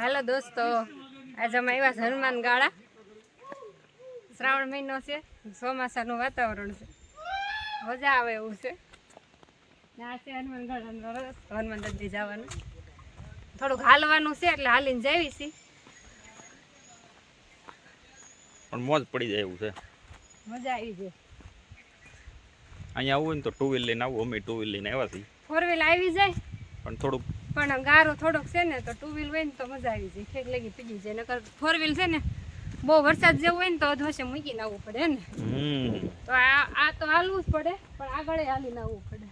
હાલો દોસ્તો, આજે અમે આવ્યા છે હનુમાન ગાળા. શ્રાવણ મહિનો છે, ચોમાસાનું વાતાવરણ છે, મજા આવે એવું છે. આ છે હનુમાન ગાળાનો રસ્તો, હનુમાન દાદી જવાનું. થોડુંક હાલવાનું છે એટલે હાલીને જાવી છીએ. પણ મોજ પડી જાય એવું છે, મજા આવી જાય. અહીંયા આવું ને તો ટુ વ્હીલ લઈને આવું. અમે ટુ વ્હીલ લઈને આવ્યા છીએ. ફોર વ્હીલ આવી જાય પણ થોડુંક ગારો થોડોક છે ને, તો ટુ વ્હીલ હોય ને તો મજા આવી જાય. ઠેક લગી પીગી જાય. નકર ફોર વ્હીલ છે ને, બહુ વરસાદ જેવું હોય ને તો અધવશે મૂકીને આવવું પડે ને. તો આ તો હાલવું જ પડે, પણ આગળ હાલીને આવવું પડે.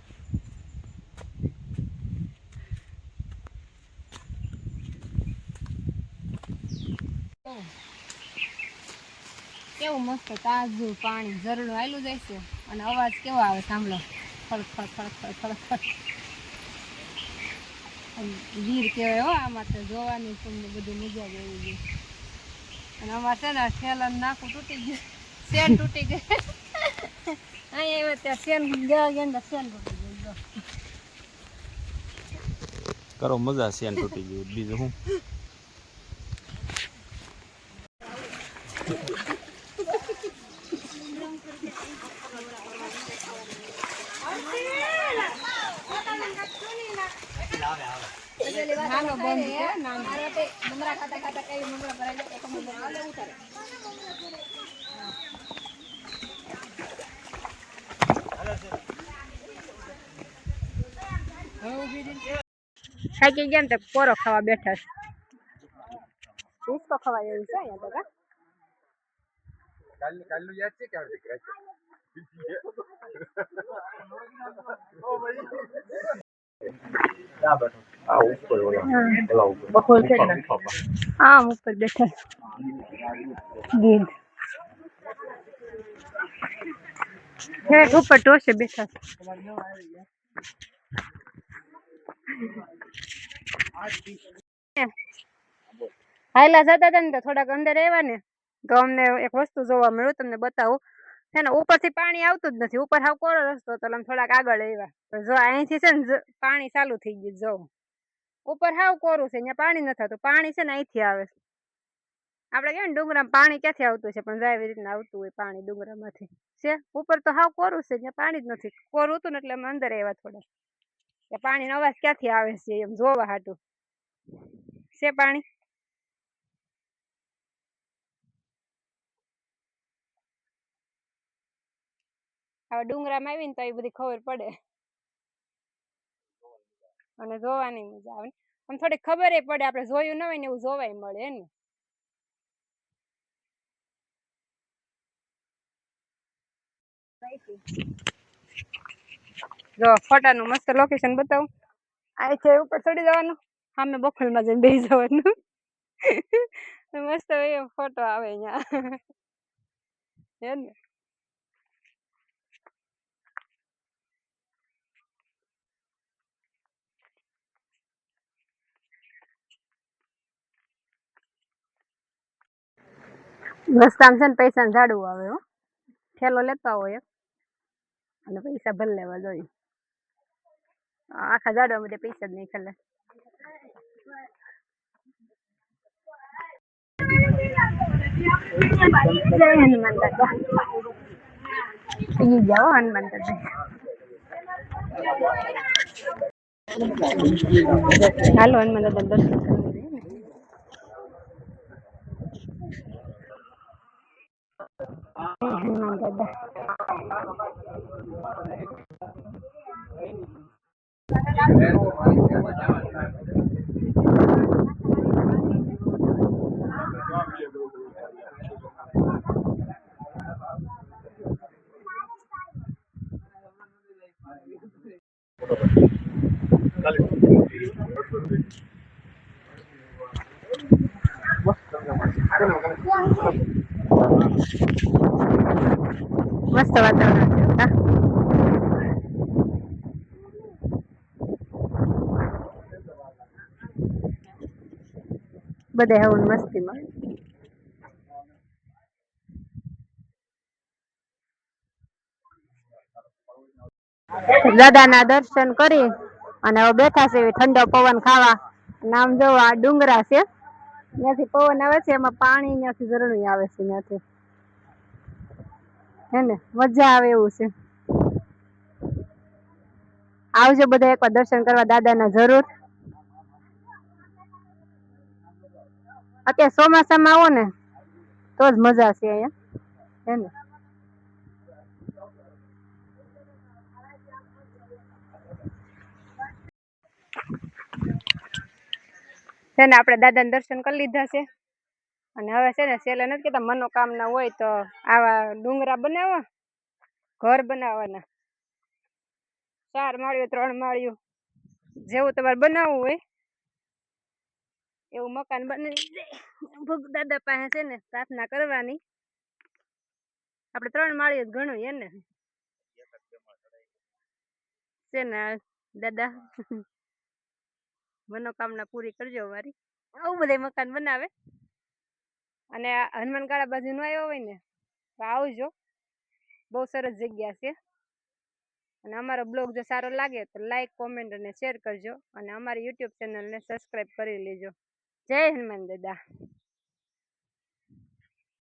કેવું મસ્ત તાજું પાણી ઝરણું આવેલું જાય છે, અને અવાજ કેવો આવે સાંભળો, ખડક ખડક ખડક ખડક ખડક. ગીર કહેવાય હો આમાં, તો જોવાની તમને બધું મજા જ આવી ગઈ. અને આમાં છે ને સેલન નાખું તૂટી ગયું, સેન તૂટી ગઈ. અહીંયા આવ્યા ત્યાં સેન ગયા ગયા સેન તૂટી ગયું. કરો મજા, સેન તૂટી ગયું બીજું શું. નાનો બંધ છે, નાનો મમરા ખાતા ખાતા કઈ મમરા ભરાઈ જાય તો મમરા ઉતારે. થાકી ગયા ને તો પોરો ખાવા બેઠા છે. સૂપ તો ખવાય એવું છે અહીંયા તો. કાલનું યાદ છે કે આમ ઉપર બેઠા ગીર ઠેઠ ઉપર ટોસે બેઠા. હાયલા જતા હતા ને તો થોડાક અંદર આવ્યા ને તો અમને એક વસ્તુ જોવા મળ્યું, તમને બતાવું. છે ને ઉપરથી પાણી આવતું જ નથી, ઉપર હાવ કોરો રસ્તો હતો. થોડાક આગળ આવ્યા તો જો અહીંથી છે ને પાણી ચાલુ થઈ ગયું. જો ઉપર હાવ કોરું છે, અહીંયા પાણી નથી થતું. પાણી છે ને અહીંથી આવે છે. આપણે કેમ ડુંગરામાં પાણી ક્યાંથી આવતું છે, પણ એવી રીતના આવતું હોય પાણી ડુંગરામાંથી છે. ઉપર તો હાવ કોરું છે, ત્યાં પાણી જ નથી. કોરું હતું ને એટલે અમે અંદર આવ્યા થોડા, કે પાણીનો અવાજ ક્યાંથી આવે છે એમ જોવા હાટું. છે પાણી. હવે ડુંગરામાં આવીને તો એ બધી ખબર પડે, અને જોવાની મજા આવે. આમ થોડી ખબર પડે, આપણે જોયું ન હોય ને એવું જોવાય મળે ને. જો ફોટાનું મસ્ત લોકેશન બતાવું. આ છે ઉપર ચડી જવાનું, સામે બખોલમાં જઈને બેસી જવાનું. મસ્ત ફોટો આવે અહીંયા હે ને. રસ્તામાં છે ને પૈસા ઝાડવું આવે હો. ઠેલો લેતા હોય અને પૈસા ભરી લેવા જોઈએ. આખા ઝાડવા માટે પૈસા જ નહીં ખાલે. જય હનુમાન દાદા. પી જાઓ હનુમાન દાદા. હાલો હનુમાન દાદા દર્શન કરી. હનુમાન દાદા. મસ્ત વાતાવરણ છે. બધે હવન મસ્તીમાં. દાદાના દર્શન કરી અને હવે બેઠા છે ઠંડો પવન ખાવા. નામ જો આ ડુંગરા છે, ત્યાંથી પવન આવે છે એમાં પાણી ત્યાંથી ઝરણું આવે છે ત્યાંથી હે ને મજા આવે એવું છે. આવજો બધા એકવાર દર્શન કરવા દાદાના જરૂર. અત્યારે ચોમાસામાં આવો ને તો જ મજા છે અહીંયા હે ને. છે ને આપણે દાદાના દર્શન કરી લીધા છે અને હવે છે ને છેલ્લે નથી કહેતા મનોકામના હોય તો આવા ડુંગરા બનાવો, ઘર બનાવવાના 4 માળિયું 3 માળિયું જેવું તમારે બનાવવું હોય એવું મકાન બનાવી ભોગ દાદા પાસે છે ને પ્રાર્થના કરવાની. આપણે 3 માળિયું જ ઘણું એને છે ને દાદા મનોકામના પૂરી કરજો અમારી. આવું બધા મકાન બનાવે અને હનુમાનગાળા બાજુ નો આવ્યો હોય ને તો આવજો, બહુ સરસ જગ્યા છે. અને અમારો બ્લોગ જો સારો લાગે તો લાઈક કોમેન્ટ અને શેર કરજો અને અમારી યુટ્યુબ ચેનલને સબસ્ક્રાઈબ કરી લેજો. જય હનુમાન દાદા.